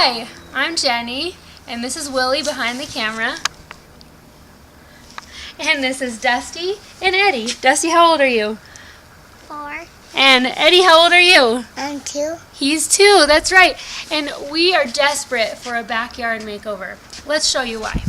Hi, I'm Jenny, and this is Willie behind the camera. And this is Dusty and Eddie. Dusty, how old are you? 4. And Eddie, how old are you? I'm 2. He's 2, that's right. And we are desperate for a backyard makeover. Let's show you why.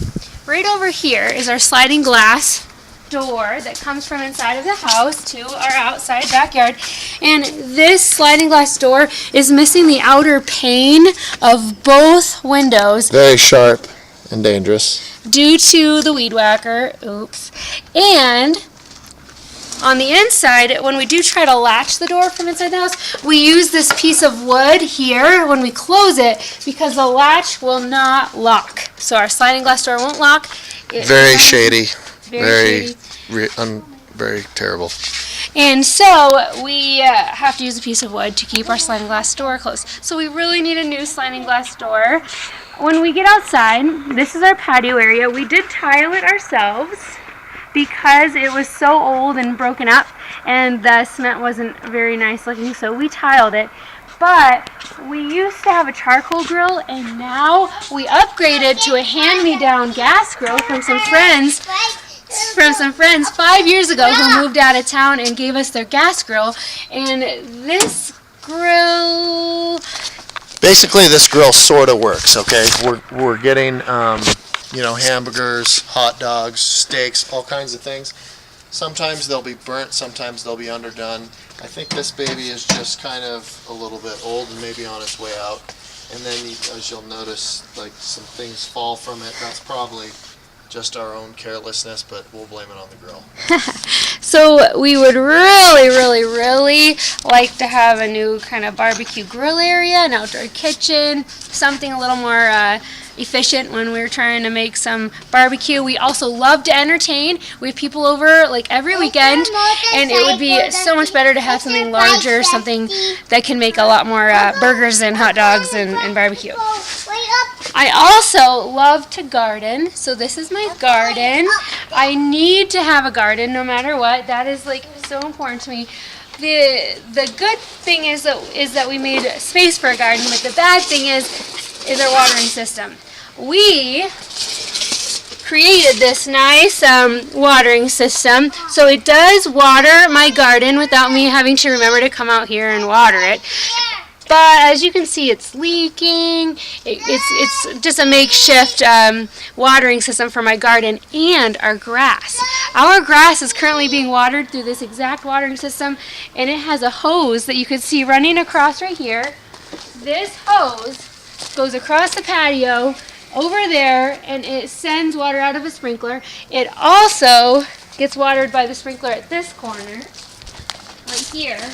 Right over here is our sliding glass door that comes from inside of the house to our outside backyard. And this sliding glass door is missing the outer pane of both windows. Very sharp and dangerous. Due to the weed whacker. Oops. And on the inside, when we do try to latch the door from inside the house, we use this piece of wood here when we close it because the latch will not lock. So our sliding glass door won't lock. Very shady. Very terrible. And so we have to use a piece of wood to keep our sliding glass door closed. So we really need a new sliding glass door. When we get outside, this is our patio area. We did tile it ourselves because it was so old and broken up and the cement wasn't very nice looking, so we tiled it. But we used to have a charcoal grill, and now we upgraded to a hand-me-down gas grill from some friends 5 years ago who moved out of town and gave us their gas grill. And this grill, Basically, this grill sort of works. Okay, we're getting hamburgers, hot dogs, steaks, all kinds of things. Sometimes they'll be burnt, sometimes they'll be underdone. I think this baby is just kind of a little bit old and maybe on its way out. And then, as you'll notice, like some things fall from it. That's probably just our own carelessness, but we'll blame it on the grill. So we would really like to have a new kind of barbecue grill area, an outdoor kitchen, something a little more efficient when we're trying to make some barbecue. We also love to entertain. We have people over like every weekend, and it would be so much better to have something larger, something that can make a lot more burgers and hot dogs and barbecue. I also love to garden, so this is my garden. I need to have a garden no matter what. That is like so important to me. The good thing is that we made space for a garden, but the bad thing is our watering system. We created this nice watering system, so it does water my garden without me having to remember to come out here and water it. But as you can see, it's leaking. It's just a makeshift watering system for my garden and our grass. Our grass is currently being watered through this exact watering system, and it has a hose that you can see running across right here. This hose goes across the patio over there, and it sends water out of a sprinkler. It also gets watered by the sprinkler at this corner, right here.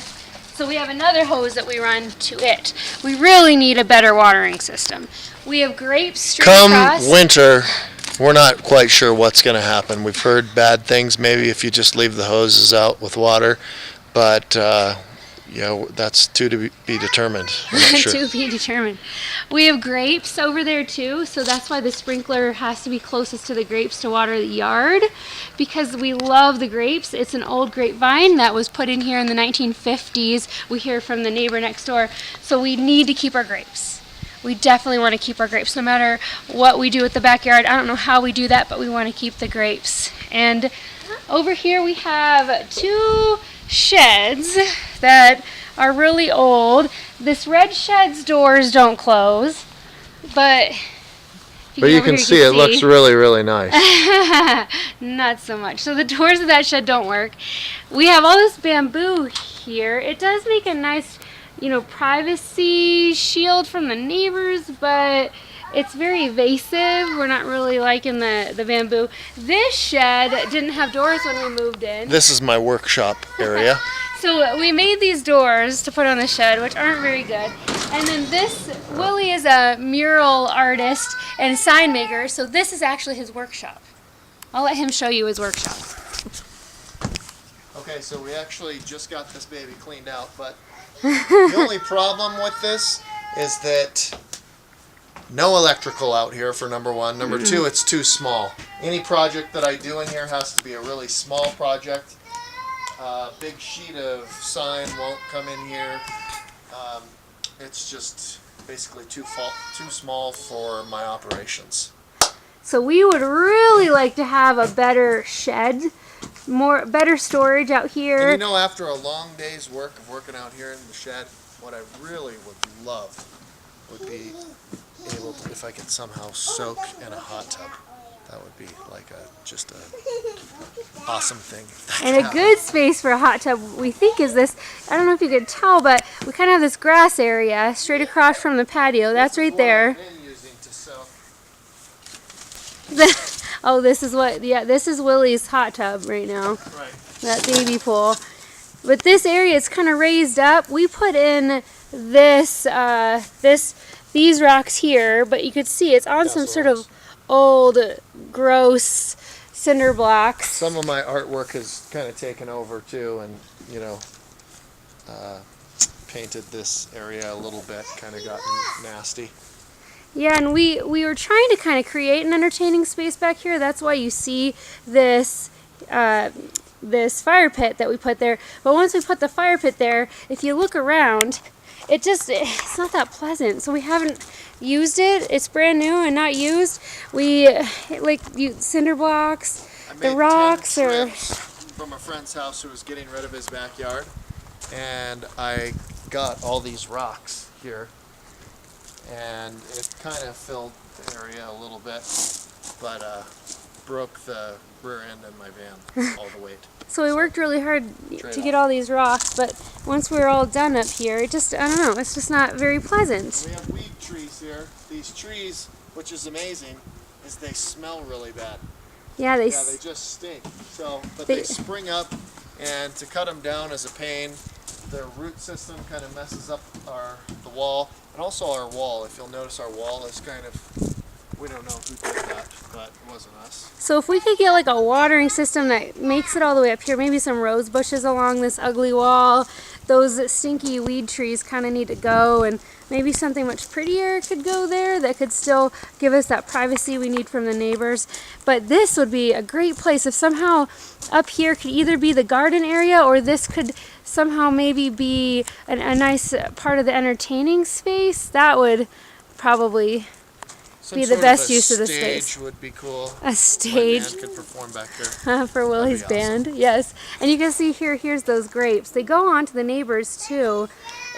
So we have another hose that we run to it. We really need a better watering system. We have grapes straight across. Come winter, we're not quite sure what's going to happen. We've heard bad things, maybe if you just leave the hoses out with water, but that's to be determined. I'm not sure. To be determined. We have grapes over there too, so that's why the sprinkler has to be closest to the grapes to water the yard, because we love the grapes. It's an old grapevine that was put in here in the 1950s. We hear from the neighbor next door, so we need to keep our grapes. We definitely want to keep our grapes no matter what we do with the backyard. I don't know how we do that, but we want to keep the grapes. And over here we have 2 sheds that are really old. This red shed's doors don't close, but you can see it looks really nice. Not so much. So the doors of that shed don't work. We have all this bamboo here. It does make a nice, privacy shield from the neighbors, but it's very evasive. We're not really liking the bamboo. This shed didn't have doors when we moved in. This is my workshop area. So we made these doors to put on the shed, which aren't very good. And then Willie is a mural artist and sign maker, so this is actually his workshop. I'll let him show you his workshop. Okay, so we actually just got this baby cleaned out, but the only problem with this is that no electrical out here, for number one. Number two, it's too small. Any project that I do in here has to be a really small project. Big sheet of sign won't come in here. It's just basically too small for my operations. So we would really like to have a better shed, better storage out here. And you know, after a long day's work of working out here in the shed, what I really would love would be able to, if I could somehow soak in a hot tub. That would be like just a awesome thing. And a good space for a hot tub, we think, is this. I don't know if you could tell, but we kind of have this grass area straight across from the patio. That's right there. Oh, this is what, yeah, this is Willie's hot tub right now. Right. That baby pool. But this area is kind of raised up. We put in this, these rocks here, but you could see it's on some sort of old, gross cinder blocks. Some of my artwork has kind of taken over too, and you know, painted this area a little bit, kind of gotten nasty. Yeah, and we were trying to kind of create an entertaining space back here. That's why you see this this fire pit that we put there. But once we put the fire pit there, if you look around, it's not that pleasant. So we haven't used it. It's brand new and not used. We cinder blocks, the rocks, or from a friend's house who was getting rid of his backyard, and I got all these rocks here, and it kind of filled the area a little bit, but broke the rear end of my van, all the weight. So we worked really hard to get all these rocks, but once we were all done up here, it just, I don't know, it's just not very pleasant. We have weed trees here. These trees, which is amazing, is they smell really bad. Yeah, they just stink. So, but they spring up, and to cut them down is a pain. Their root system kind of messes up the wall, and also our wall. If you'll notice, our wall is kind of, we don't know who did that, but it wasn't us. So if we could get like a watering system that makes it all the way up here, maybe some rose bushes along this ugly wall, those stinky weed trees kind of need to go, and maybe something much prettier could go there that could still give us that privacy we need from the neighbors. But this would be a great place if somehow up here could either be the garden area, or this could somehow maybe be a nice part of the entertaining space. That would probably be the best use of the space. Stage would be cool. A stage. My band could perform back there. For Willie's band, yes. And you can see here's those grapes. They go on to the neighbors too,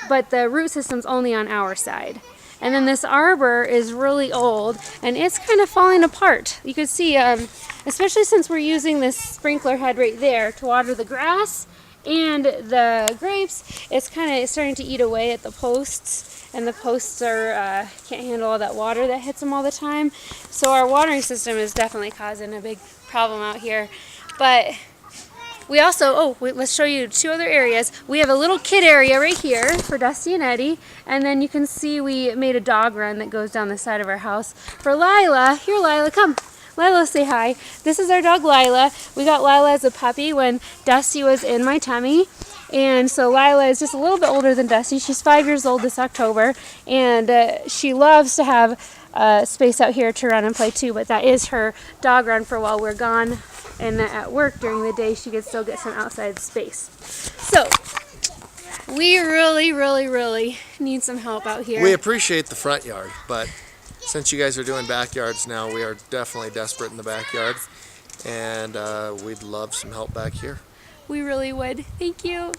but the root system's only on our side. And then this arbor is really old, and it's kind of falling apart. You can see, especially since we're using this sprinkler head right there to water the grass and the grapes, it's kind of starting to eat away at the posts. And the posts are can't handle all that water that hits them all the time. So our watering system is definitely causing a big problem out here. But we also, let's show you two other areas. We have a little kid area right here for Dusty and Eddie. And then you can see we made a dog run that goes down the side of our house. For Lila, here Lila, come. Lila, say hi. This is our dog Lila. We got Lila as a puppy when Dusty was in my tummy. And so Lila is just a little bit older than Dusty. She's 5 years old this October, and she loves to have space out here to run and play too, but that is her dog run for while we're gone, and at work during the day she could still get some outside space. So we really, really, really need some help out here. We appreciate the front yard, but since you guys are doing backyards now, we are definitely desperate in the backyard, and we'd love some help back here. We really would. Thank you.